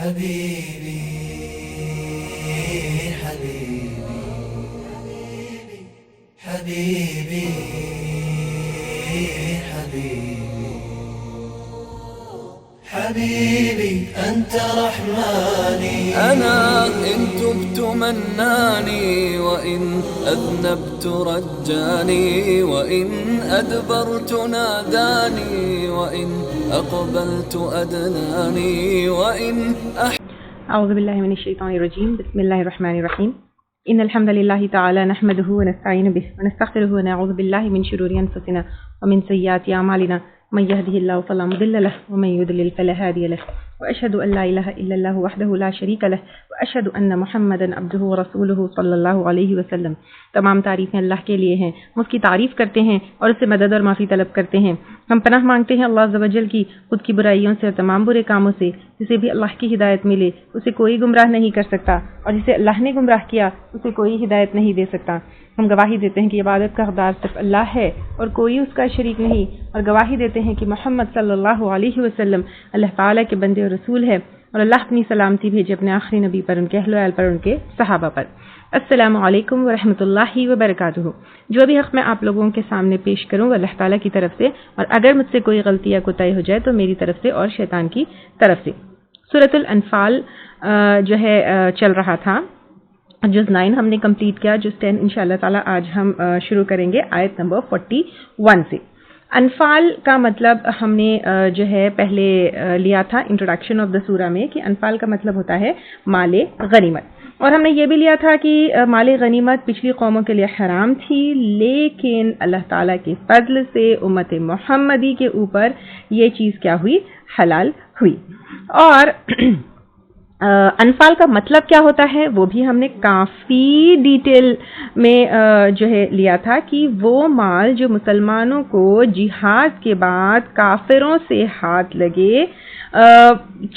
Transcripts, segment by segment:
حبيبي حبيبي حبيبي حبيبي حبيبي أنت رحماني أنا إن تبت مناني وإن أذنبت رجاني وإن أدبرت ناداني وإن أقبلت أدناني وإن أعوذ بالله من الشيطان الرجيم. بسم الله الرحمن الرحيم. إن الحمد لله تعالى نحمده ونستعين به ونستغفره ونعوذ بالله من شرور أنفسنا ومن سيئات أعمالنا من يهده الله فلا مضل له ومن يضلل فلا هادي له وأشهد أن لا إله إلا الله وحده لا شريك له وأشهد أن محمدا عبده ورسوله صلی اللہ علیہ وسلم. تمام تعریفیں اللہ کے لیے ہیں، ہم اس کی تعریف کرتے ہیں اور اس سے مدد اور معافی طلب کرتے ہیں. ہم پناہ مانگتے ہیں اللہ عز و جل کی خود کی برائیوں سے اور تمام برے کاموں سے. جسے بھی اللہ کی ہدایت ملے اسے کوئی گمراہ نہیں کر سکتا، اور جسے اللہ نے گمراہ کیا اسے کوئی ہدایت نہیں دے سکتا. ہم گواہی دیتے ہیں کہ عبادت کا حقدار صرف اللہ ہے اور کوئی اس کا شریک نہیں، اور گواہی دیتے ہیں کہ محمد صلی اللہ علیہ وسلم اللہ تعالیٰ کے بندے اور رسول ہے، اور اللہ اپنی سلامتی بھیجے اپنے آخری نبی پر، ان کے اہل و عیال پر، ان کے صحابہ پر. السلام علیکم ورحمۃ اللہ وبرکاتہ. جو بھی حق میں آپ لوگوں کے سامنے پیش کروں وہ اللہ تعالیٰ کی طرف سے، اور اگر مجھ سے کوئی غلطی یا کوتاہی ہو جائے تو میری طرف سے اور شیطان کی طرف سے. سورۃ الانفال جو ہے چل رہا تھا، جز 9 ہم نے کمپلیٹ کیا. جز 10 انشاءاللہ تعالی آج ہم شروع کریں گے آیت نمبر 41 سے. انفال کا مطلب ہم نے جو ہے پہلے لیا تھا انٹروڈکشن آف دا سورہ میں کہ انفال کا مطلب ہوتا ہے مال غنیمت، اور ہم نے یہ بھی لیا تھا کہ مال غنیمت پچھلی قوموں کے لیے حرام تھی، لیکن اللہ تعالیٰ کے فضل سے امت محمدی کے اوپر یہ چیز کیا ہوئی؟ حلال ہوئی. اور انفال کا مطلب کیا ہوتا ہے وہ بھی ہم نے کافی ڈیٹیل میں جو ہے لیا تھا کہ وہ مال جو مسلمانوں کو جہاد کے بعد کافروں سے ہاتھ لگے،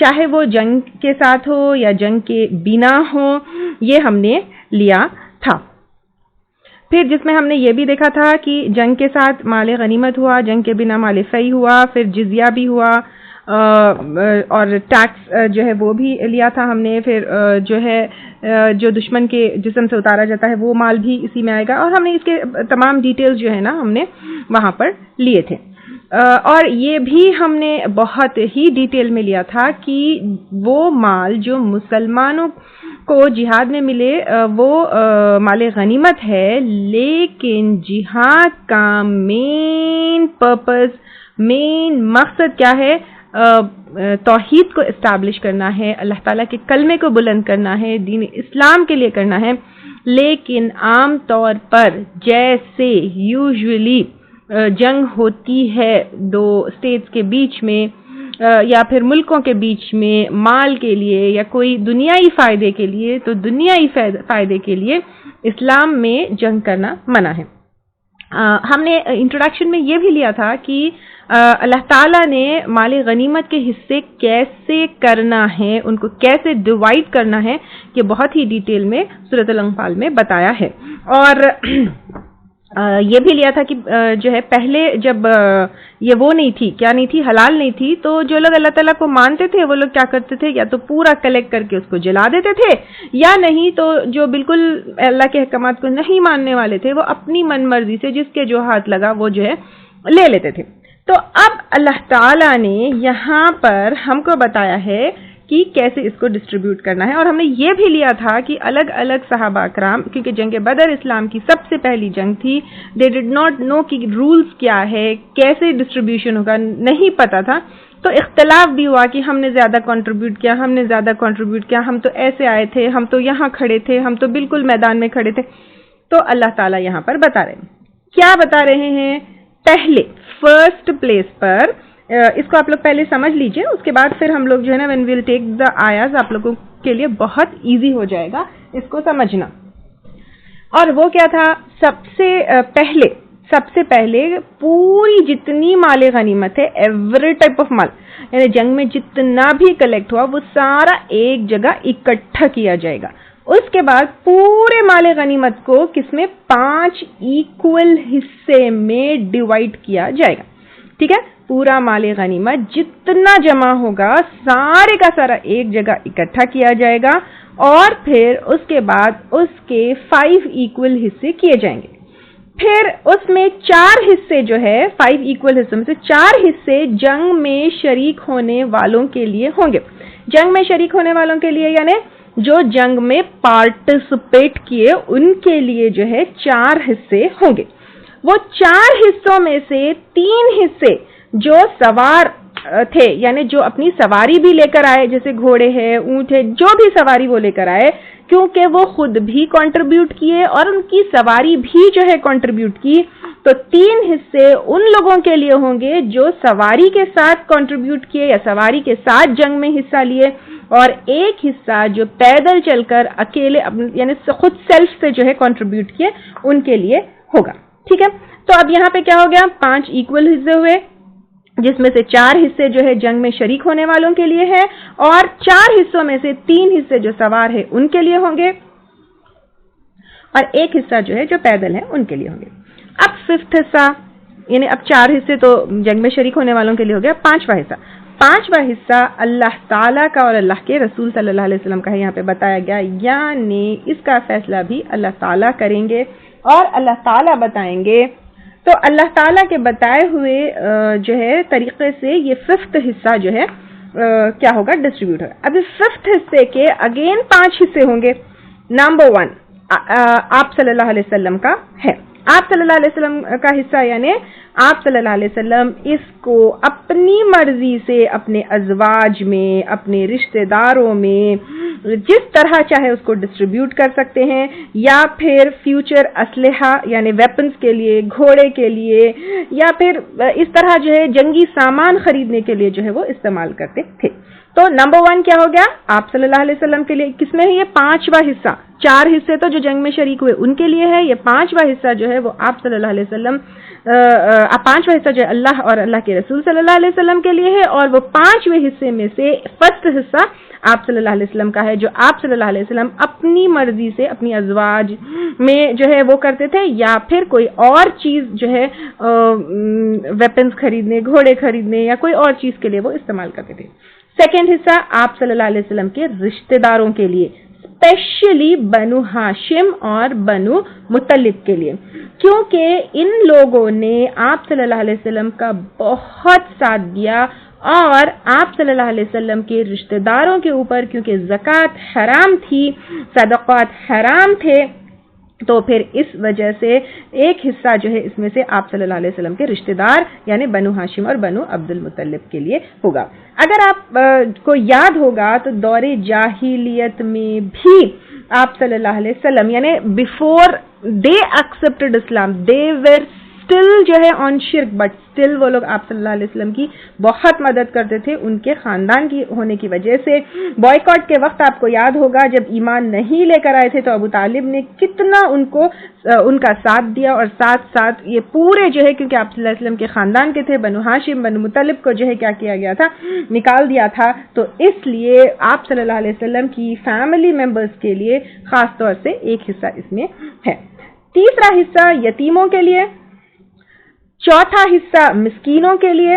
چاہے وہ جنگ کے ساتھ ہو یا جنگ کے بنا ہو، یہ ہم نے لیا تھا. پھر جس میں ہم نے یہ بھی دیکھا تھا کہ جنگ کے ساتھ مال غنیمت ہوا، جنگ کے بنا مال فی ہوا، پھر جزیہ بھی ہوا، اور ٹیکس جو ہے وہ بھی لیا تھا ہم نے. پھر جو ہے جو دشمن کے جسم سے اتارا جاتا ہے وہ مال بھی اسی میں آئے گا، اور ہم نے اس کے تمام ڈیٹیلز جو ہے نا ہم نے وہاں پر لیے تھے. اور یہ بھی ہم نے بہت ہی ڈیٹیل میں لیا تھا کہ وہ مال جو مسلمانوں کو جہاد میں ملے وہ مال غنیمت ہے، لیکن جہاد کا مین پرپز، مین مقصد کیا ہے؟ توحید کو اسٹیبلش کرنا ہے، اللہ تعالیٰ کے کلمے کو بلند کرنا ہے، دین اسلام کے لیے کرنا ہے. لیکن عام طور پر جیسے یوزولی جنگ ہوتی ہے دو اسٹیٹس کے بیچ میں یا پھر ملکوں کے بیچ میں مال کے لیے یا کوئی دنیائی فائدے کے لیے، تو دنیائی فائدے کے لیے اسلام میں جنگ کرنا منع ہے. ہم نے انٹروڈکشن میں یہ بھی لیا تھا کہ اللہ تعالیٰ نے مال غنیمت کے حصے کیسے کرنا ہے، ان کو کیسے ڈیوائڈ کرنا ہے، یہ بہت ہی ڈیٹیل میں سورۃ الانفال میں بتایا ہے. اور یہ بھی لیا تھا کہ جو ہے پہلے جب یہ وہ نہیں تھی، کیا نہیں تھی؟ حلال نہیں تھی، تو جو لوگ اللہ تعالیٰ کو مانتے تھے وہ لوگ کیا کرتے تھے؟ یا تو پورا کلیکٹ کر کے اس کو جلا دیتے تھے، یا نہیں تو جو بالکل اللہ کے احکامات کو نہیں ماننے والے تھے وہ اپنی من مرضی سے جس کے جو ہاتھ لگا وہ جو ہے لے لیتے تھے. تو اب اللہ تعالیٰ نے یہاں پر ہم کو بتایا ہے کہ کیسے اس کو ڈسٹریبیوٹ کرنا ہے. اور ہم نے یہ بھی لیا تھا کہ الگ الگ صحابہ اکرام، کیونکہ جنگ بدر اسلام کی سب سے پہلی جنگ تھی، دے ڈڈ ناٹ نو کہ رولز کیا ہے، کیسے ڈسٹریبیوشن ہوگا، نہیں پتا تھا. تو اختلاف بھی ہوا کہ ہم نے زیادہ کنٹریبیوٹ کیا، ہم نے زیادہ کنٹریبیوٹ کیا، ہم تو ایسے آئے تھے، ہم تو یہاں کھڑے تھے، ہم تو بالکل میدان میں کھڑے تھے. تو اللہ تعالیٰ یہاں پر بتا رہے ہیں، کیا بتا رہے ہیں؟ پہلے فرسٹ پلیس پر اس کو آپ لوگ پہلے سمجھ لیجئے، اس کے بعد پھر ہم لوگ جو ہے نا وین ویل ٹیک دا آیاز آپ لوگوں کے لیے بہت ایزی ہو جائے گا اس کو سمجھنا. اور وہ کیا تھا؟ سب سے پہلے پوری جتنی مال غنیمت ہے، ایوری ٹائپ آف مال، یعنی جنگ میں جتنا بھی کلیکٹ ہوا وہ سارا ایک جگہ اکٹھا کیا جائے گا. اس کے بعد پورے مال غنیمت کو کس میں؟ 5 ایکول حصے میں ڈیوائڈ کیا جائے گا. ٹھیک ہے. پورا مال غنیمت جتنا جمع ہوگا سارے کا سارا ایک جگہ اکٹھا کیا جائے گا اور پھر اس کے بعد اس کے 5 ایکول حصے کیے جائیں گے. پھر اس میں 4 حصے جو ہے 5 ایکول حصوں میں سے 4 حصے جنگ میں شریک ہونے والوں کے لیے ہوں گے. جنگ میں شریک ہونے والوں کے لیے یعنی جو جنگ میں پارٹیسپیٹ کیے ان کے لیے جو ہے 4 حصے ہوں گے. وہ 4 حصوں میں سے 3 حصے جو سوار تھے یعنی جو اپنی سواری بھی لے کر آئے, جیسے گھوڑے ہے, اونٹ ہے, جو بھی سواری وہ لے کر آئے, کیونکہ وہ خود بھی کنٹریبیوٹ کیے اور ان کی سواری بھی جو ہے کنٹریبیوٹ کی, تو 3 حصے ان لوگوں کے لیے ہوں گے جو سواری کے ساتھ کنٹریبیوٹ کیے یا سواری کے ساتھ جنگ میں حصہ لیے, اور 1 حصہ جو پیدل چل کر اکیلے یعنی خود سیلف سے جو ہے کنٹریبیوٹ کیے ان کے لیے ہوگا. ٹھیک ہے, تو اب یہاں پہ کیا ہو گیا, 5 ایکول حصے ہوئے جس میں سے 4 حصے جو ہے جنگ میں شریک ہونے والوں کے لیے ہے اور 4 حصوں میں سے 3 حصے جو سوار ہے ان کے لیے ہوں گے اور 1 حصہ جو ہے جو پیدل ہے ان کے لیے ہوں گے. اب 5th حصہ یعنی اب 4 حصے تو جنگ میں شریک ہونے والوں کے لیے ہو گیا. 5واں حصہ اللہ تعالیٰ کا اور اللہ کے رسول صلی اللہ علیہ وسلم کا ہے. یہاں پہ بتایا گیا یعنی اس کا فیصلہ بھی اللہ تعالیٰ کریں گے اور اللہ تعالیٰ بتائیں گے. تو اللہ تعالیٰ کے بتائے ہوئے جو ہے طریقے سے یہ 5th حصہ جو ہے کیا ہوگا, ڈسٹریبیوٹ ہوگا. اب اس 5th حصے کے اگین 5 حصے ہوں گے. نمبر 1 آپ صلی اللہ علیہ وسلم کا ہے. آپ صلی اللہ علیہ وسلم کا حصہ یعنی آپ صلی اللہ علیہ وسلم اس کو اپنی مرضی سے اپنے ازواج میں, اپنے رشتہ داروں میں جس طرح چاہے اس کو ڈسٹریبیوٹ کر سکتے ہیں, یا پھر فیوچر اسلحہ یعنی ویپنز کے لیے, گھوڑے کے لیے, یا پھر اس طرح جو ہے جنگی سامان خریدنے کے لیے جو ہے وہ استعمال کرتے تھے. تو نمبر 1 کیا ہو گیا, آپ صلی اللہ علیہ وسلم کے لیے. کس میں ہے یہ 5واں حصہ. 4 حصے تو جو جنگ میں شریک ہوئے ان کے لیے ہے, یہ 5واں حصہ جو ہے وہ آپ صلی اللہ علیہ وسلم 5واں حصہ جو ہے اللہ اور اللہ کے رسول صلی اللہ علیہ وسلم کے لیے ہے, اور وہ 5ویں حصے میں سے 1st حصہ آپ صلی اللہ علیہ وسلم کا ہے, جو آپ صلی اللہ علیہ وسلم اپنی مرضی سے اپنی ازواج میں جو ہے وہ کرتے تھے, یا پھر کوئی اور چیز جو ہے ویپنز خریدنے, گھوڑے خریدنے یا کوئی اور چیز کے لیے وہ استعمال کرتے تھے. 2nd حصہ آپ صلی اللہ علیہ وسلم کے رشتہ داروں کے لیے, اسپیشلی بنو ہاشم اور بنو مطلب کے لیے, کیونکہ ان لوگوں نے آپ صلی اللہ علیہ وسلم کا بہت ساتھ دیا اور آپ صلی اللہ علیہ وسلم کے رشتہ داروں کے اوپر کیونکہ زکوٰۃ حرام تھی, صدقات حرام تھے, تو پھر اس وجہ سے 1 حصہ جو ہے اس میں سے آپ صلی اللہ علیہ وسلم کے رشتہ دار یعنی بنو ہاشم اور بنو عبد المطلب کے لیے ہوگا. اگر آپ کو یاد ہوگا تو دور جاہلیت میں بھی آپ صلی اللہ علیہ وسلم یعنی before they expected Islam they were still جو ہے آن شرک, بٹ اسٹل وہ لوگ آپ صلی اللہ علیہ وسلم کی بہت مدد کرتے تھے ان کے خاندان کی ہونے کی وجہ سے. بائیکاٹ کے وقت آپ کو یاد ہوگا جب ایمان نہیں لے کر آئے تھے تو ابو طالب نے کتنا ان کا ساتھ دیا, اور ساتھ ساتھ یہ پورے جو ہے کیونکہ آپ صلی اللہ علیہ وسلم کے خاندان کے تھے, بنو ہاشم بنو مطلب کو جو ہے کیا کیا گیا تھا, نکال دیا تھا, تو اس لیے آپ صلی اللہ علیہ وسلم کی فیملی ممبرز کے لیے خاص طور سے 1 حصہ اس میں ہے. 3واں حصہ یتیموں کے لیے, 4تھا حصہ مسکینوں کے لیے,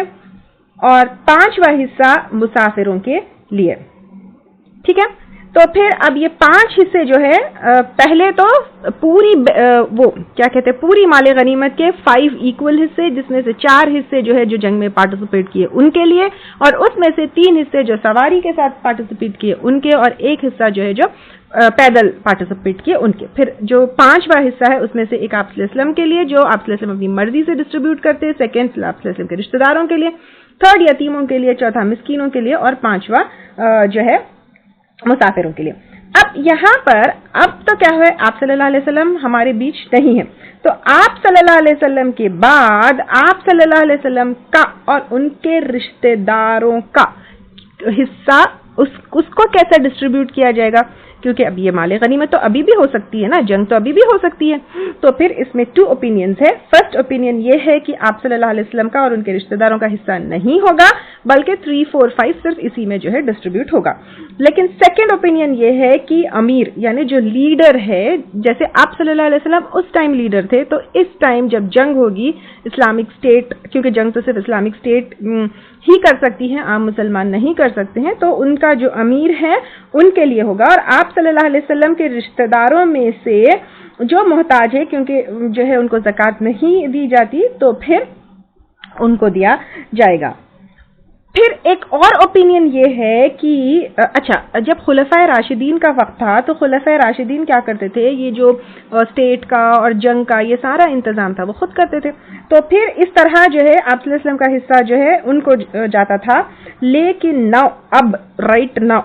اور 5واں حصہ مسافروں کے لیے. ٹھیک ہے, تو پھر اب یہ 5 حصے جو ہے پہلے تو پوری وہ کیا کہتے ہیں پوری مال غنیمت کے 5 ایکول حصے, جس میں سے 4 حصے جو ہے جو جنگ میں پارٹیسپیٹ کیے ان کے لیے, اور اس میں سے 3 حصے جو سواری کے ساتھ پارٹیسپیٹ کیے ان کے, اور 1 حصہ جو ہے جو پیدل پارٹیسپیٹ کیے ان کے. پھر جو 5واں حصہ ہے اس میں سے 1 آپ صلی اللہ علیہ وسلم کے لیے جو آپ صلی اللہ علیہ وسلم اپنی مرضی سے ڈسٹریبیوٹ کرتے, 2nd آپ صلی اللہ علیہ وسلم کے رشتہ داروں کے لیے, 3rd یتیموں کے لیے, 4تھا مسکینوں کے لیے, اور 5واں جو ہے مسافروں کے لیے. اب یہاں پر اب تو کیا ہے آپ صلی اللہ علیہ وسلم ہمارے بیچ نہیں ہے, تو آپ صلی اللہ علیہ وسلم کے بعد آپ صلی اللہ علیہ وسلم کا اور ان کے رشتہ داروں کا حصہ اس کو کیسا ڈسٹریبیوٹ کیا جائے گا, کیونکہ اب یہ مال غنیمت تو ابھی بھی ہو سکتی ہے نا, جنگ تو ابھی بھی ہو سکتی ہے. تو پھر اس میں 2 اوپینینز ہے. فرسٹ اوپینین یہ ہے کہ آپ صلی اللہ علیہ وسلم کا اور ان کے رشتہ داروں کا حصہ نہیں ہوگا, بلکہ 3, 4, 5 صرف اسی میں جو ہے ڈسٹریبیوٹ ہوگا. لیکن سیکنڈ اوپینین یہ ہے کہ امیر یعنی جو لیڈر ہے, جیسے آپ صلی اللہ علیہ وسلم اس ٹائم لیڈر تھے, تو اس ٹائم جب جنگ ہوگی اسلامک اسٹیٹ, کیونکہ جنگ تو صرف اسلامک اسٹیٹ ہی کر سکتی ہے, عام مسلمان نہیں کر سکتے ہیں, تو ان کا جو امیر ہے ان کے لیے ہوگا. اور آپ صلی اللہ علیہ وسلم کے رشتہ داروں میں سے جو محتاج ہے, کیونکہ جو ہے ان کو زکوٰۃ نہیں دی جاتی, تو پھر ان کو دیا جائے گا. پھر ایک اور اوپینین یہ ہے کہ اچھا, جب خلفائے راشدین کا وقت تھا تو خلفائے راشدین کیا کرتے تھے, یہ جو اسٹیٹ کا اور جنگ کا یہ سارا انتظام تھا وہ خود کرتے تھے. تو پھر اس طرح جو ہے آپ صلی اللہ علیہ وسلم کا حصہ جو ہے ان کو جاتا تھا. لیکن ناؤ, اب رائٹ ناؤ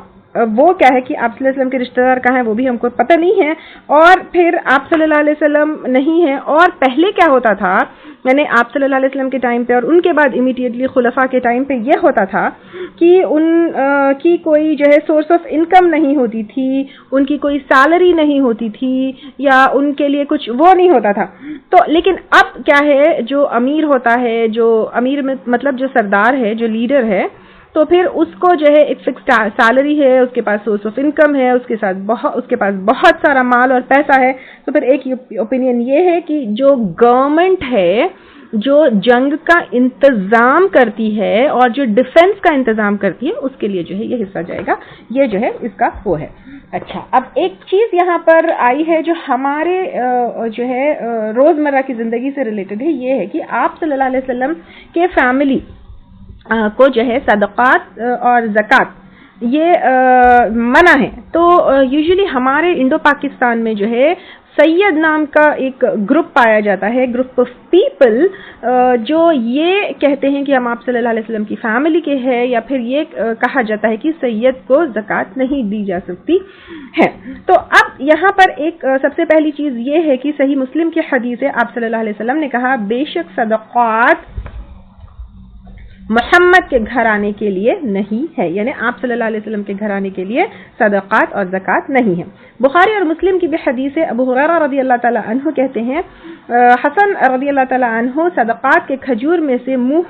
وہ کیا ہے کہ آپ صلی اللہ علیہ وسلم کے رشتہ دار کہاں ہیں وہ بھی ہم کو پتہ نہیں ہے, اور پھر آپ صلی اللہ علیہ وسلم نہیں ہے. اور پہلے کیا ہوتا تھا, یعنی آپ صلی اللہ علیہ وسلم کے ٹائم پہ اور ان کے بعد امیڈیٹلی خلفاء کے ٹائم پہ یہ ہوتا تھا کہ ان کی کوئی جو ہے سورس آف انکم نہیں ہوتی تھی, ان کی کوئی سیلری نہیں ہوتی تھی, یا ان کے لیے کچھ وہ نہیں ہوتا تھا. تو لیکن اب کیا ہے, جو امیر ہوتا ہے, جو امیر میں مطلب جو سردار ہے, جو لیڈر ہے, تو پھر اس کو جو ہے ایک فکس سیلری ہے, اس کے پاس سورس آف انکم ہے, اس کے پاس بہت سارا مال اور پیسہ ہے. تو پھر ایک اوپینین یہ ہے کہ جو گورنمنٹ ہے جو جنگ کا انتظام کرتی ہے اور جو ڈیفنس کا انتظام کرتی ہے, اس کے لیے جو ہے یہ حصہ جائے گا. یہ جو ہے اس کا وہ ہے. اچھا, اب ایک چیز یہاں پر آئی ہے جو ہمارے جو ہے روزمرہ کی زندگی سے ریلیٹڈ ہے, یہ ہے کہ آپ صلی اللہ علیہ وسلم کے فیملی کو جو ہے صدقات اور زکوٰۃ یہ منع ہے. تو یوزلی ہمارے انڈو پاکستان میں جو ہے سید نام کا ایک گروپ پایا جاتا ہے, گروپ آف پیپل جو یہ کہتے ہیں کہ ہم آپ صلی اللہ علیہ وسلم کی فیملی کے ہیں, یا پھر یہ کہا جاتا ہے کہ سید کو زکوٰۃ نہیں دی جا سکتی ہے. تو اب یہاں پر ایک سب سے پہلی چیز یہ ہے کہ صحیح مسلم کی حدیث ہے, آپ صلی اللہ علیہ وسلم نے کہا بے شک صدقات محمد کے گھرانے کے لیے نہیں ہے, یعنی آپ صلی اللہ علیہ وسلم کے گھرانے کے لیے صدقات اور زکوٰۃ نہیں ہے. بخاری اور مسلم کی بھی حدیث ہے, ابو ہریرہ رضی اللہ تعالی عنہ کہتے ہیں حسن رضی اللہ تعالی عنہ صدقات کے کھجور میں سے منہ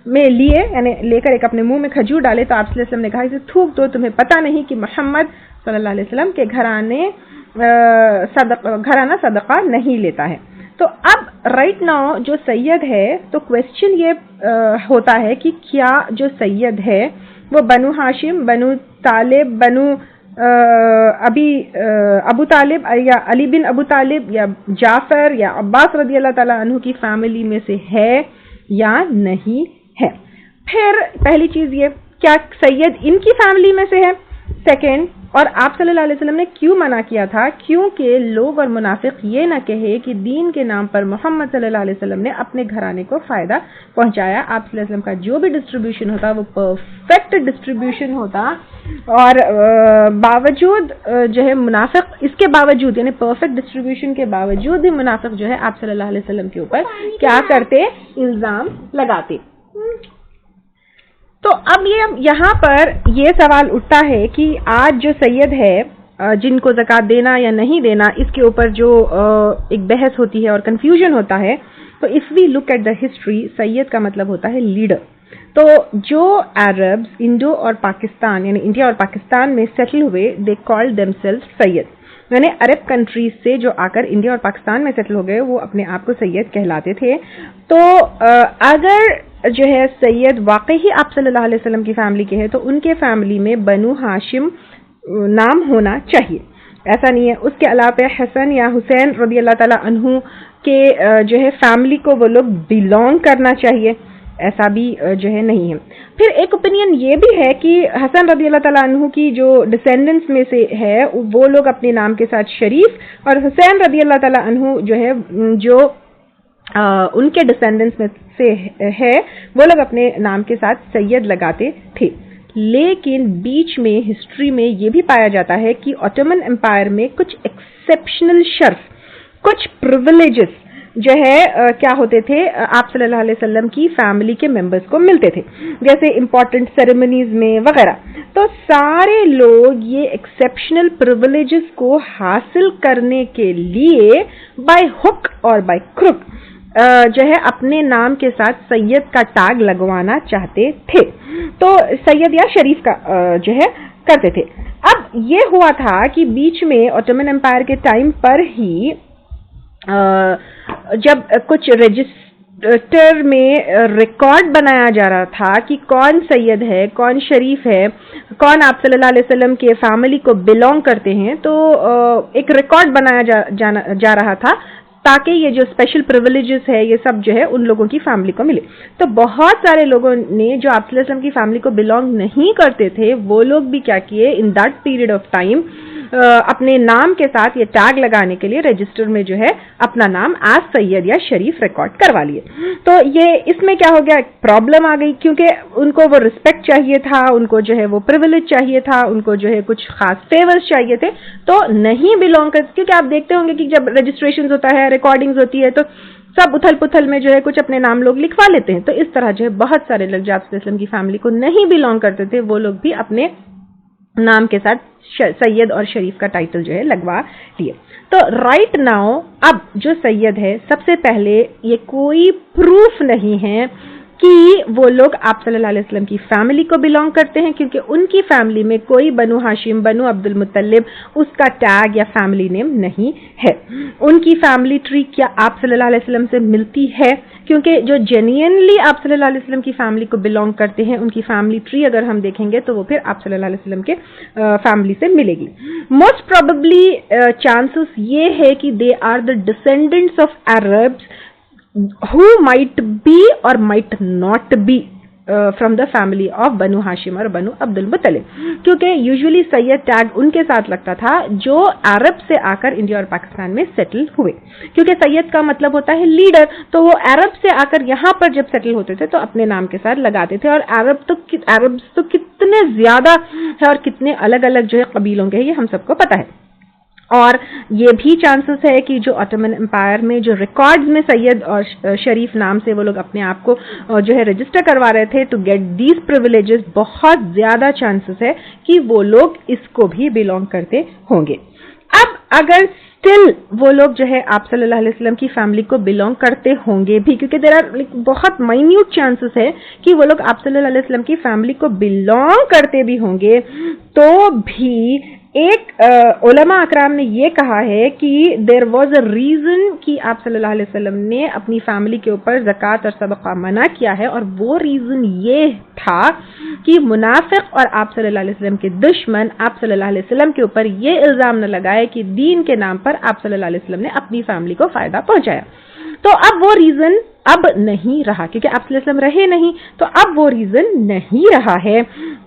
میں لیے, یعنی لے کر ایک اپنے منہ میں کھجور ڈالے, تو آپ صلی اللہ علیہ وسلم نے کہا اسے تھوک دو, تمہیں پتہ نہیں کہ محمد صلی اللہ علیہ وسلم کے گھرانہ صدقہ نہیں لیتا ہے. تو اب رائٹ ناؤ جو سید ہے, تو کویسچن یہ ہوتا ہے کہ کیا جو سید ہے وہ بنو ہاشم, بنو طالب, بنو ابو طالب یا علی بن ابو طالب یا جعفر یا عباس رضی اللہ تعالیٰ عنہ کی فیملی میں سے ہے یا نہیں ہے. پھر پہلی چیز یہ, کیا سید ان کی فیملی میں سے ہے. سیکنڈ, اور آپ صلی اللہ علیہ وسلم نے کیوں منع کیا تھا, کیونکہ لوگ اور منافق یہ نہ کہے کہ دین کے نام پر محمد صلی اللہ علیہ وسلم نے اپنے گھرانے کو فائدہ پہنچایا. آپ صلی اللہ علیہ وسلم کا جو بھی ڈسٹریبیوشن ہوتا وہ پرفیکٹ ڈسٹریبیوشن ہوتا, اور باوجود جو ہے منافق اس کے باوجود, یعنی پرفیکٹ ڈسٹریبیوشن کے باوجود بھی منافق جو ہے آپ صلی اللہ علیہ وسلم کے اوپر کیا کرتے, الزام لگاتے. تو اب یہاں پر یہ سوال اٹھتا ہے کہ آج جو سید ہے جن کو زکوٰۃ دینا یا نہیں دینا, اس کے اوپر جو ایک بحث ہوتی ہے اور کنفیوژن ہوتا ہے, تو if we look at the history, سید کا مطلب ہوتا ہے لیڈر. تو جو عربز انڈو اور پاکستان یعنی انڈیا اور پاکستان میں سیٹل ہوئے, دے کال دیم سیلف سید, یعنی عرب کنٹریز سے جو آ کر انڈیا اور پاکستان میں سیٹل ہو گئے وہ اپنے آپ کو سید کہلاتے تھے. تو اگر جو ہے سید واقعی آپ صلی اللہ علیہ وسلم کی فیملی کے ہیں, تو ان کے فیملی میں بنو ہاشم نام ہونا چاہیے. ایسا نہیں ہے, اس کے علاوہ حسن یا حسین رضی اللہ تعالیٰ عنہ کے جو ہے فیملی کو وہ لوگ بلونگ کرنا چاہیے, ایسا بھی جو ہے نہیں ہے. پھر ایک اوپینین یہ بھی ہے کہ حسن رضی اللہ تعالیٰ عنہ کی جو ڈسینڈنٹس میں سے ہے وہ لوگ اپنے نام کے ساتھ شریف, اور حسین رضی اللہ تعالیٰ عنہ جو ہے جو ان کے ڈسینڈنٹس میں سے ہے وہ لوگ اپنے نام کے ساتھ سید لگاتے تھے. لیکن بیچ میں ہسٹری میں یہ بھی پایا جاتا ہے کہ آٹومن امپائر میں کچھ ایکسیپشنل شرف, کچھ پریویلیجز جو ہے کیا ہوتے تھے, آپ صلی اللہ علیہ وسلم کی فیملی کے ممبرس کو ملتے تھے, جیسے امپورٹنٹ سیریمنیز میں وغیرہ. تو سارے لوگ یہ ایکسیپشنل پریویلیجز کو حاصل کرنے کے لیے بائی ہک اور بائی کروک جو ہے اپنے نام کے ساتھ سید کا ٹیگ لگوانا چاہتے تھے. تو سید یا شریف کا جو ہے کرتے تھے. اب یہ ہوا تھا کہ بیچ میں اوٹومن امپائر کے ٹائم پر ہی جب کچھ رجسٹر میں ریکارڈ بنایا جا رہا تھا کہ کون سید ہے, کون شریف ہے, کون آپ صلی اللہ علیہ وسلم کے فیملی کو بلونگ کرتے ہیں, تو ایک ریکارڈ بنایا جا رہا تھا تاکہ یہ جو اسپیشل پریویلیجز ہے یہ سب جو ہے ان لوگوں کی فیملی کو ملے. تو بہت سارے لوگوں نے جو آپ صلی اللہ علیہ وسلم کی فیملی کو بلونگ نہیں کرتے تھے وہ لوگ بھی کیا کیے, in that period of time اپنے نام کے ساتھ یہ ٹیگ لگانے کے لیے رجسٹر میں جو ہے اپنا نام ایز سید یا شریف ریکارڈ کروا لیے. تو یہ اس میں کیا ہو گیا, پرابلم آ گئی, کیونکہ ان کو وہ رسپیکٹ چاہیے تھا, ان کو جو ہے وہ پریویلیج چاہیے تھا, ان کو جو ہے کچھ خاص فیورز چاہیے تھے, تو نہیں بلونگ کر, کیونکہ آپ دیکھتے ہوں گے کہ جب رجسٹریشن ہوتا ہے, ریکارڈنگز ہوتی ہے, تو سب اتھل پتھل میں جو ہے کچھ اپنے نام لوگ لکھوا لیتے ہیں. تو اس طرح جو ہے بہت سارے لوگ جو آپ صلی اللہ علیہ وسلم کی فیملی کو نہیں بلونگ کرتے تھے وہ لوگ بھی اپنے نام کے ساتھ سید اور شریف کا ٹائٹل جو ہے لگوا لیے. تو رائٹ ناؤ اب جو سید ہے, سب سے پہلے یہ کوئی پروف نہیں ہے کہ وہ لوگ آپ صلی اللہ علیہ وسلم کی فیملی کو بلونگ کرتے ہیں, کیونکہ ان کی فیملی میں کوئی بنو ہاشم, بنو عبد المطلب اس کا ٹیگ یا فیملی نیم نہیں ہے. ان کی فیملی ٹری کیا آپ صلی اللہ علیہ وسلم سے ملتی ہے, کیونکہ جو جینوئنلی آپ صلی اللہ علیہ وسلم کی فیملی کو بلونگ کرتے ہیں ان کی فیملی ٹری اگر ہم دیکھیں گے تو وہ پھر آپ صلی اللہ علیہ وسلم کے فیملی سے ملے گی. موسٹ پروبیبلی چانسز یہ ہے کہ they are the descendants of Arabs who might be or might not be from the family of بنو ہاشم اور بنو عبد المطلب, کیونکہ یوزولی سید ٹیگ ان کے ساتھ لگتا تھا جو عرب سے آ کر انڈیا اور پاکستان میں سیٹل ہوئے, کیونکہ سید کا مطلب ہوتا ہے لیڈر, تو وہ عرب سے آ کر یہاں پر جب سیٹل ہوتے تھے تو اپنے نام کے ساتھ لگاتے تھے. اور عرب تو کتنے زیادہ ہے اور کتنے الگ الگ جو ہے قبیلوں کے ہیں یہ ہم سب کو پتہ ہے. اور یہ بھی چانسز ہے کہ جو اوٹومن امپائر میں جو ریکارڈز میں سید اور شریف نام سے وہ لوگ اپنے آپ کو جو ہے رجسٹر کروا رہے تھے ٹو گیٹ دیز پریویلیجز, بہت زیادہ چانسز ہے کہ وہ لوگ اس کو بھی بلونگ کرتے ہوں گے. اب اگر اسٹل وہ لوگ جو ہے آپ صلی اللہ علیہ وسلم کی فیملی کو بلونگ کرتے ہوں گے بھی, کیونکہ دیر آر بہت مائنیوٹ چانسز ہے کہ وہ لوگ آپ صلی اللہ علیہ وسلم کی فیملی کو بلونگ کرتے بھی ہوں گے, تو بھی ایک علماء اکرام نے یہ کہا ہے کہ دیر واز اے ریزن کہ آپ صلی اللہ علیہ وسلم نے اپنی فیملی کے اوپر زکوٰۃ اور صدقہ منع کیا ہے, اور وہ ریزن یہ تھا کہ منافق اور آپ صلی اللہ علیہ وسلم کے دشمن آپ صلی اللہ علیہ وسلم کے اوپر یہ الزام نہ لگائے کہ دین کے نام پر آپ صلی اللہ علیہ وسلم نے اپنی فیملی کو فائدہ پہنچایا. تو اب وہ ریزن اب نہیں رہا, کیونکہ آپ صلی اللہ علیہ وسلم رہے نہیں, تو اب وہ ریزن نہیں رہا ہے.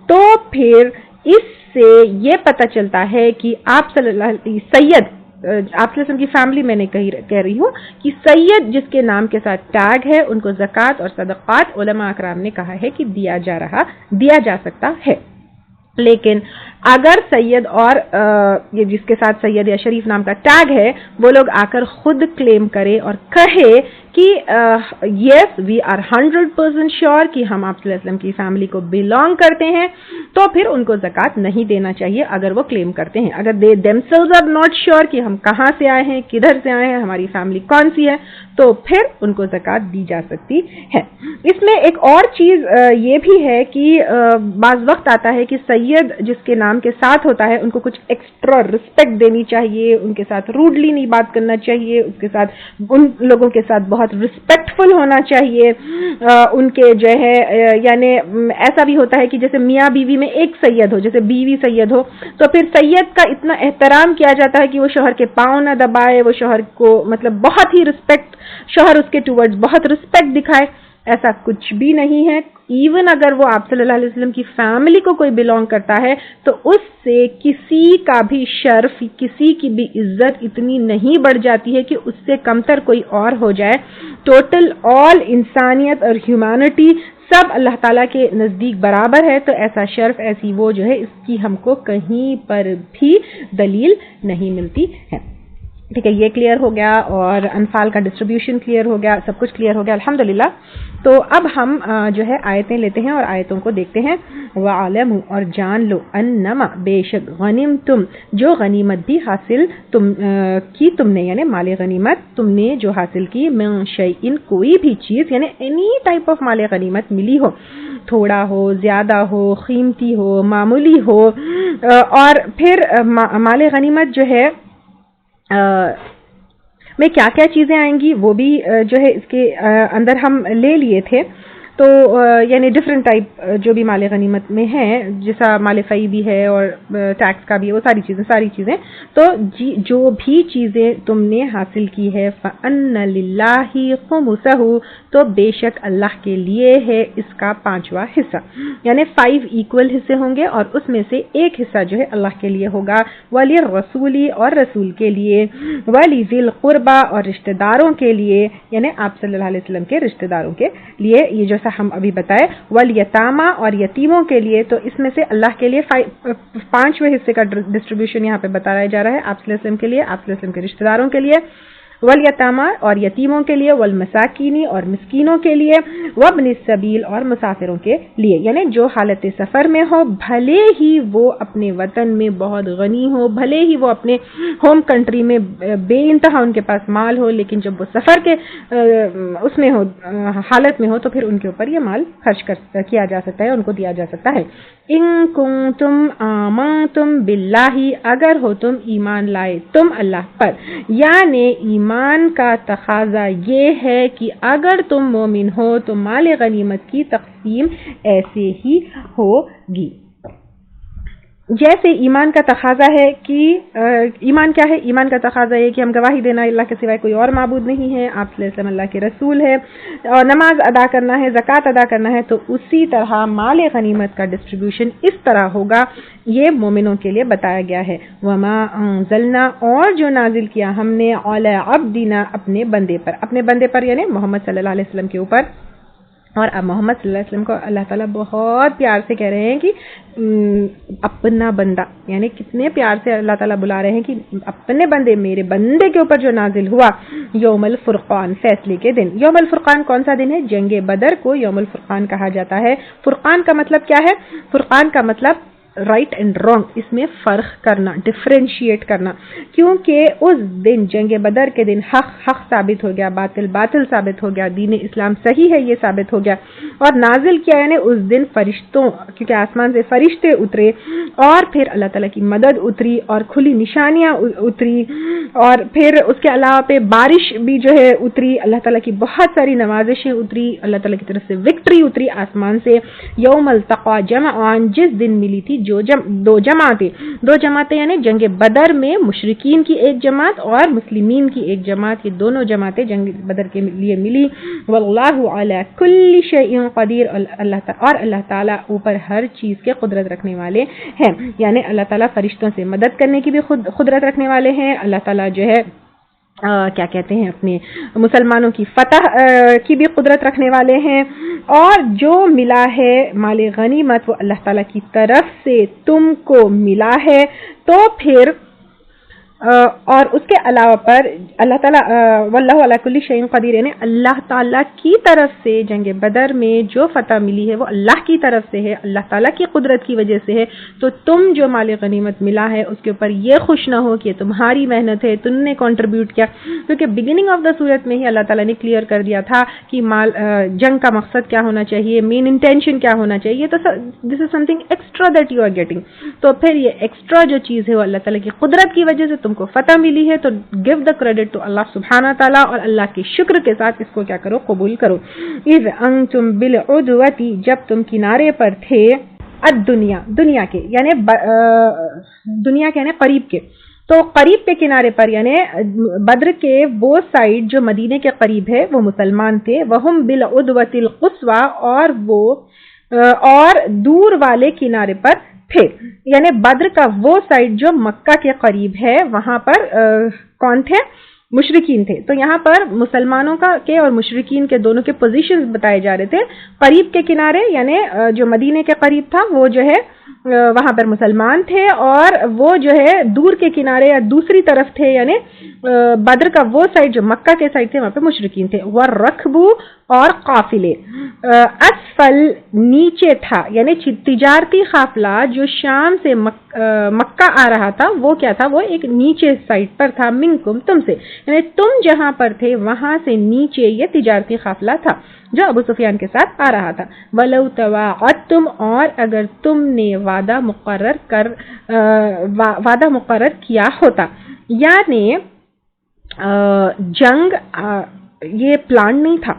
تو پھر اس سے یہ پتہ چلتا ہے کہ آپ صلی اللہ علیہ سید آپ صلی اللہ علیہ وسلم کی فیملی, میں نے کہہ رہی ہوں کہ سید جس کے نام کے ساتھ ٹیگ ہے ان کو زکوٰۃ اور صدقات علماء اکرام نے کہا ہے کہ دیا جا سکتا ہے. لیکن اگر سید اور یہ جس کے ساتھ سید یا شریف نام کا ٹیگ ہے وہ لوگ آ کر خود کلیم کرے اور کہے کہ یس وی آر 100% شیور کہ ہم آپ صلی اللہ علیہ وسلم کی فیملی کو بلونگ کرتے ہیں, تو پھر ان کو زکوٰۃ نہیں دینا چاہیے اگر وہ کلیم کرتے ہیں. اگر دے themselves are not sure کہ ہم کہاں سے آئے ہیں, کدھر سے آئے ہیں, ہماری فیملی کون سی ہے, تو پھر ان کو زکوٰۃ دی جا سکتی ہے. اس میں ایک اور چیز یہ بھی ہے کہ بعض وقت آتا ہے کہ سید جس کے نام کے ساتھ ہوتا ہے ان کو کچھ ایکسٹرا رسپیکٹ دینی چاہیے, ان کے ساتھ روڈلی نہیں بات کرنا چاہیے, اس کے ساتھ ان لوگوں کے ساتھ بہت رسپیکٹفل ہونا چاہیے. ان کے جو ہے یعنی ایسا بھی ہوتا ہے کہ جیسے میاں بیوی میں ایک سید ہو, جیسے بیوی سید ہو, تو پھر سید کا اتنا احترام کیا جاتا ہے کہ وہ شوہر کے پاؤں نہ دبائے, وہ شوہر کو مطلب بہت ہی رسپیکٹ, شوہر اس کے ٹورڈز بہت رسپیکٹ دکھائے. ایسا کچھ بھی نہیں ہے. ایون اگر وہ آپ صلی اللہ علیہ وسلم کی فیملی کو کوئی بلونگ کرتا ہے تو اس سے کسی کا بھی شرف, کسی کی بھی عزت اتنی نہیں بڑھ جاتی ہے کہ اس سے کمتر کوئی اور ہو جائے. ٹوٹل آل انسانیت اور ہیومینٹی سب اللہ تعالیٰ کے نزدیک برابر ہے, تو ایسا شرف, ایسی وہ جو ہے اس کی ہم کو کہیں پر بھی دلیل نہیں ملتی ہے. ٹھیک ہے, یہ کلیئر ہو گیا, اور انفال کا ڈسٹریبیوشن کلیئر ہو گیا, سب کچھ کلیئر ہو گیا الحمدللہ. تو اب ہم جو ہے آیتیں لیتے ہیں اور آیتوں کو دیکھتے ہیں. وَعَلَمُوا, اور جان لو, انما, بے شک, غنیمتم, جو غنیمت بھی حاصل تم نے, یعنی مال غنیمت تم نے جو حاصل کی, من شیء, کوئی بھی چیز, یعنی اینی ٹائپ آف مال غنیمت ملی ہو, تھوڑا ہو, زیادہ ہو, قیمتی ہو, معمولی ہو, اور پھر مال غنیمت جو ہے میں کیا کیا چیزیں آئیں گی وہ بھی جو ہے اس کے اندر ہم لے لیے تھے. تو یعنی ڈفرینٹ ٹائپ جو بھی مال غنیمت میں ہیں, جیسا مال فی بھی ہے اور ٹیکس کا بھی ہے, وہ ساری چیزیں. تو جو بھی چیزیں تم نے حاصل کی ہے, فَأَنَّ لِلَّهِ خُمُسَهُ, تو بے شک اللہ کے لیے ہے اس کا 5واں حصہ, یعنی 5 ایکول حصے ہوں گے اور اس میں سے ایک حصہ جو ہے اللہ کے لیے ہوگا. وَلِلرَّسُولِ, اور رسول کے لیے, وَلِذِي الْقُرْبَى, اور رشتہ داروں کے لیے, یعنی آپ صلی اللہ علیہ وسلم کے رشتہ داروں کے لیے, یہ جو ہم ابھی بتائے. والیتاما, اور یتیموں کے لیے, تو اس میں سے اللہ کے لیے 5ویں حصے کا ڈسٹریبیوشن یہاں پہ بتایا جا رہا ہے. آپ صلی اللہ علیہ وسلم کے لیے, آپ صلی اللہ علیہ وسلم کے رشتہ داروں کے لیے, والیتاما, اور یتیموں کے لیے, والمساکینی, اور مسکینوں کے لیے, وابن السبیل, اور مسافروں کے لیے, یعنی جو حالت سفر میں ہو, بھلے ہی وہ اپنے وطن میں بہت غنی ہو, بھلے ہی وہ اپنے ہوم کنٹری میں بے انتہا ان کے پاس مال ہو, لیکن جب وہ سفر کے اس میں ہو, حالت میں ہو, تو پھر ان کے اوپر یہ مال خرچ کیا جا سکتا ہے, ان کو دیا جا سکتا ہے. ان کنتم آمنتم باللہ, اگر ہو تم ایمان لائے تم اللہ پر, یعنی ایمان کا تقاضا یہ ہے کہ اگر تم مومن ہو تو مال غنیمت کی تقسیم ایسے ہی ہوگی. جیسے ایمان کا تقاضا ہے کہ ایمان کیا ہے, ایمان کا تقاضا ہے کہ ہم گواہی دینا اللہ کے سوائے کوئی اور معبود نہیں ہے, آپ صلی اللہ علیہ وسلم اللہ کے رسول ہے, اور نماز ادا کرنا ہے, زکوٰۃ ادا کرنا ہے. تو اسی طرح مال غنیمت کا ڈسٹریبیوشن اس طرح ہوگا, یہ مومنوں کے لیے بتایا گیا ہے. وما انزلنا, اور جو نازل کیا ہم نے, علی عبدنا, اپنے بندے پر یعنی محمد صلی اللہ علیہ وسلم کے اوپر. اور اب محمد صلی اللہ علیہ وسلم کو اللہ تعالیٰ بہت پیار سے کہہ رہے ہیں کہ اپنا بندہ, یعنی کتنے پیار سے اللہ تعالیٰ بلا رہے ہیں کہ اپنے بندے, میرے بندے کے اوپر جو نازل ہوا یوم الفرقان, فیصلے کے دن. یوم الفرقان کون سا دن ہے؟ جنگ بدر کو یوم الفرقان کہا جاتا ہے. فرقان کا مطلب کیا ہے؟ فرقان کا مطلب رائٹ اینڈ رانگ, اس میں فرق کرنا, ڈفرینشیٹ کرنا, کیونکہ اس دن جنگ بدر کے دن حق ثابت ہو گیا, باطل ثابت ہو گیا, دین اسلام صحیح ہے یہ ثابت ہو گیا. اور نازل کیا یعنی اس دن فرشتوں, کیونکہ آسمان سے فرشتے اترے, اور پھر اللہ تعالیٰ کی مدد اتری, اور کھلی نشانیاں اتری, اور پھر اس کے علاوہ پہ بارش بھی جو ہے اتری, اللہ تعالیٰ کی بہت ساری نوازشیں اتری, اللہ تعالیٰ کی طرف سے وکٹری اتری آسمان سے. یوم التقى جمعان, جس دن ملی تھی دو جماعتیں یعنی جنگ بدر میں مشرکین کی ایک جماعت اور مسلمین کی ایک جماعت, یہ دونوں جماعتیں جنگ بدر کے لیے ملی. واللہ علی کل شیء قدیر, اور اللہ تعالیٰ اوپر ہر چیز کے قدرت رکھنے والے ہیں, یعنی اللہ تعالیٰ فرشتوں سے مدد کرنے کی بھی قدرت رکھنے والے ہیں. اللہ تعالیٰ جو ہے کیا کہتے ہیں, اپنے مسلمانوں کی فتح کی بھی قدرت رکھنے والے ہیں. اور جو ملا ہے مال غنیمت وہ اللہ تعالیٰ کی طرف سے تم کو ملا ہے, تو پھر اور اس کے علاوہ پر اللہ تعالیٰ واللہ علی کل شیء قدیر, یعنی اللہ تعالیٰ کی طرف سے جنگ بدر میں جو فتح ملی ہے وہ اللہ کی طرف سے ہے, اللہ تعالیٰ کی قدرت کی وجہ سے ہے. تو تم جو مال غنیمت ملا ہے اس کے اوپر یہ خوش نہ ہو کہ تمہاری محنت ہے, تم نے کنٹریبیوٹ کیا, کیونکہ بگننگ آف دا سورت میں ہی اللہ تعالیٰ نے کلیئر کر دیا تھا کہ جنگ کا مقصد کیا ہونا چاہیے, مین انٹینشن کیا ہونا چاہیے. تو this is something extra that you are getting. تو پھر یہ ایکسٹرا جو چیز ہے وہ اللہ تعالیٰ کی قدرت کی وجہ سے تم کو فتح ملی ہے, تو گیو دا کریڈٹ ٹو اللہ سبحانہ تعالیٰ, اور اللہ کے شکر کے ساتھ اس کو کیا کرو, قبول کرو. اذ انتم بالعدوتی, جب تم کنارے پر تھے, دنیا کے یعنی دنیا کے یعنی قریب کے, تو قریب کے کنارے پر یعنی بدر کے وہ سائڈ جو مدینے کے قریب ہے وہ مسلمان تھے. وہم بالعدوۃ القصویٰ, اور دور والے کنارے پر تھے, یعنی بدر کا وہ سائڈ جو مکہ کے قریب ہے وہاں پر کون تھے؟ مشرکین تھے. تو یہاں پر مسلمانوں کے اور مشرکین کے دونوں کے پوزیشنز بتائے جا رہے تھے. قریب کے کنارے یعنی جو مدینے کے قریب تھا وہ جو ہے وہاں پر مسلمان تھے اور وہ جو ہے دور کے کنارے یا دوسری طرف تھے، یعنی بدر کا وہ سائڈ جو مکہ کے سائڈ تھے وہاں پہ مشرکین تھے. والرکب اور قافلے اسفل نیچے تھا، یعنی تجارتی قافلہ جو شام سے مکہ آ رہا تھا وہ کیا تھا، وہ ایک نیچے سائڈ پر تھا، منکم تم سے، یعنی تم جہاں پر تھے وہاں سے نیچے یہ تجارتی قافلہ تھا جو ابو سفیان کے ساتھ آ رہا تھا. وَلَوْ تَوَاعَدْتُمْ اور اگر تم نے وعدہ مقرر کیا ہوتا، یعنی جنگ یہ پلان نہیں تھا،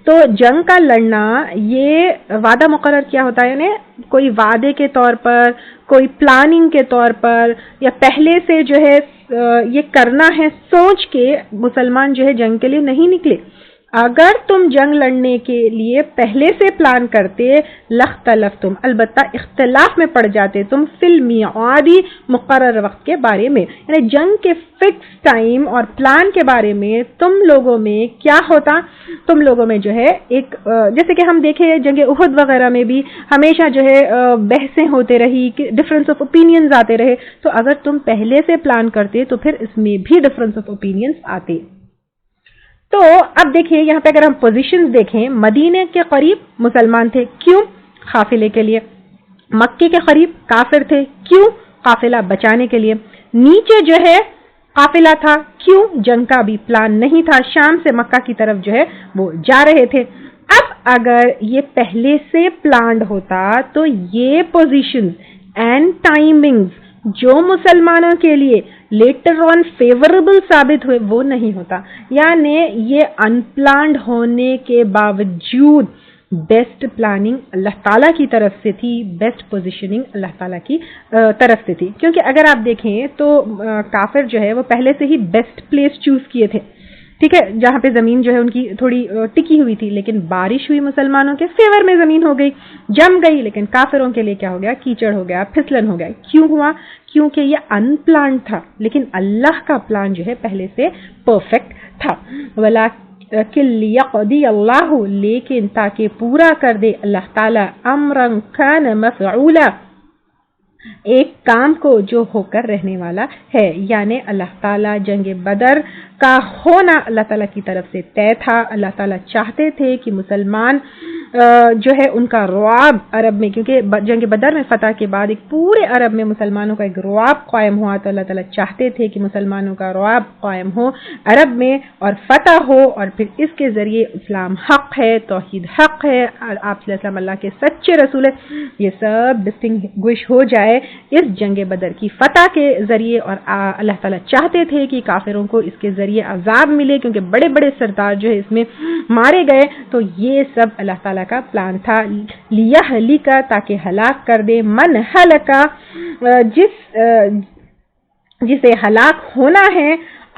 تو جنگ کا لڑنا یہ وعدہ مقرر کیا ہوتا ہے، یعنی کوئی وعدے کے طور پر، کوئی پلاننگ کے طور پر، یا پہلے سے جو ہے یہ کرنا ہے سوچ کے مسلمان جو ہے جنگ کے لیے نہیں نکلے. اگر تم جنگ لڑنے کے لیے پہلے سے پلان کرتے لختلفتم، البتہ اختلاف میں پڑ جاتے تم فی المیعاد مقرر وقت کے بارے میں، یعنی جنگ کے فکس ٹائم اور پلان کے بارے میں تم لوگوں میں کیا ہوتا، تم لوگوں میں جو ہے ایک جیسے کہ ہم دیکھیں جنگ احد وغیرہ میں بھی ہمیشہ جو ہے بحثیں ہوتے رہی، ڈفرینس آف اوپینینز آتے رہے، تو اگر تم پہلے سے پلان کرتے تو پھر اس میں بھی ڈفرینس آف اوپینینز آتے. تو اب دیکھیں یہاں پہ اگر ہم پوزیشنز دیکھیں، مدینے کے قریب مسلمان تھے، کیوں؟ قافلے کے لیے. مکے کے قریب کافر تھے، کیوں؟ قافلہ بچانے کے لیے. نیچے جو ہے قافلہ تھا، کیوں؟ جنگ کا بھی پلان نہیں تھا، شام سے مکہ کی طرف جو ہے وہ جا رہے تھے. اب اگر یہ پہلے سے پلانڈ ہوتا تو یہ پوزیشنز اینڈ ٹائمنگز جو مسلمانوں کے لیے لیٹر آن فیوریبل ثابت ہوئے وہ نہیں ہوتا، یعنی یہ ان پلانڈ ہونے کے باوجود بیسٹ پلاننگ اللہ تعالیٰ کی طرف سے تھی، بیسٹ پوزیشننگ اللہ تعالیٰ کی طرف سے تھی. کیونکہ اگر آپ دیکھیں تو کافر جو ہے وہ پہلے سے ہی بیسٹ پلیس چوز کیے تھے، ٹھیک ہے، جہاں پہ زمین جو ہے ان کی تھوڑی ٹکی ہوئی تھی، لیکن بارش ہوئی مسلمانوں کے فیور میں، زمین ہو گئی جم گئی، لیکن کافروں کے لیے کیا ہو گیا، کیچڑ ہو گیا، پھسلن ہو گیا. کیوں ہوا؟ کیونکہ یہ ان پلان تھا، لیکن اللہ کا پلان جو ہے پہلے سے پرفیکٹ تھا. وَلَٰكِن لِيَقْضِيَ اللَّهُ، لیکن تاکہ پورا کر دے اللہ تعالیٰ، أَمْرًا كَانَ مَفْعُولًا، ایک کام کو جو ہو کر رہنے والا ہے، یعنی اللہ تعالیٰ جنگ بدر کا ہونا اللہ تعالیٰ کی طرف سے طے تھا. اللہ تعالیٰ چاہتے تھے کہ مسلمان جو ہے ان کا رعب عرب میں، کیونکہ جنگ بدر میں فتح کے بعد ایک پورے عرب میں مسلمانوں کا ایک رعب قائم ہوا، تو اللہ تعالیٰ چاہتے تھے کہ مسلمانوں کا رعب قائم ہو عرب میں اور فتح ہو، اور پھر اس کے ذریعے اسلام حق ہے، توحید حق ہے، آپ صلی اللہ علیہ وسلم اللہ کے سچے رسول ہیں، یہ سب ڈسٹنگوش ہو جائے اس جنگ بدر کی فتح کے ذریعے. اور اللہ تعالیٰ چاہتے تھے کہ کافروں کو اس کے ذریعے عذاب ملے، کیونکہ بڑے بڑے سردار جو ہے اس میں مارے گئے. تو یہ سب اللہ تعالیٰ کا پلان تھا، لیہلک، تاکہ ہلاک کر دے، من ہلکا، جسے ہلاک ہونا ہے،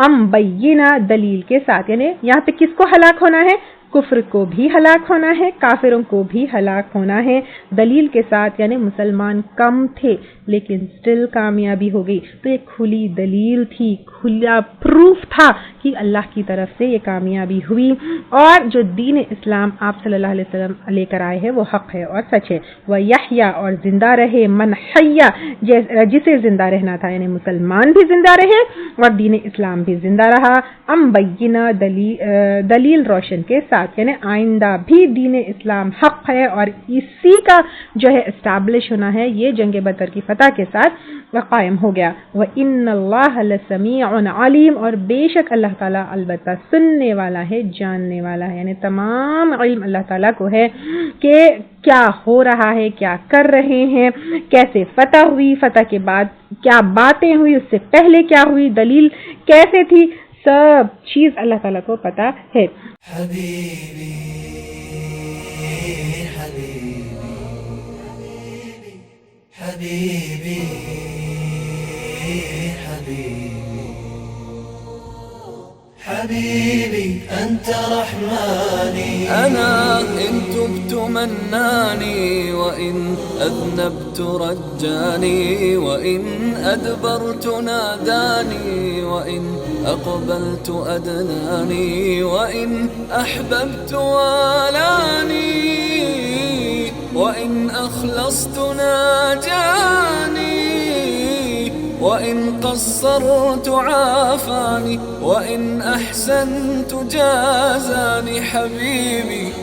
ام بینہ، دلیل کے ساتھ. یعنی یہاں پہ کس کو ہلاک ہونا ہے؟ کفر کو بھی ہلاک ہونا ہے، کافروں کو بھی ہلاک ہونا ہے، دلیل کے ساتھ. یعنی مسلمان کم تھے لیکن سٹل کامیابی ہو گئی. تو یہ کھلی دلیل تھی، کھلا پروف تھا کہ اللہ کی طرف سے یہ کامیابی ہوئی، اور جو دین اسلام آپ صلی اللہ علیہ وسلم لے کر آئے ہیں وہ حق ہے اور سچ ہے. وَيَحْيَا، اور زندہ رہے، من حیا، جسے زندہ رہنا تھا، یعنی مسلمان بھی زندہ رہے اور دین اسلام بھی زندہ رہا. ام بینہ، دلیل روشن کے ساتھ، یعنی آئندہ بھی دین اسلام حق ہے اور اسی کا جو ہے اسٹیبلش ہونا ہے. یہ جنگ بدر کی فتح کے ساتھ قائم ہو گیا. وَإِنَّ اللَّهَ لَسَمِيعٌ عَلِيمٌ، اور بے شک اللہ تعالیٰ البتہ سننے والا ہے، جاننے والا ہے. یعنی تمام علم اللہ تعالیٰ کو ہے کہ کیا ہو رہا ہے، کیا کر رہے ہیں، کیسے فتح ہوئی، فتح کے بعد کیا باتیں ہوئی، اس سے پہلے کیا ہوئی، دلیل کیسے تھی، سب چیز اللہ تعالیٰ کو پتا ہے. حبیبی حبیبی حبیبی حبیبی حبیبی انت رحمانی، أنا إن تبت مناني وإن أذنبت رجاني وإن أدبرت ناداني وإن أقبلت أدناني وإن أحببت والاني وإن أخلصت ناجاني وإن قصرت عافاني وإن أحسنت جازاني حبيبي.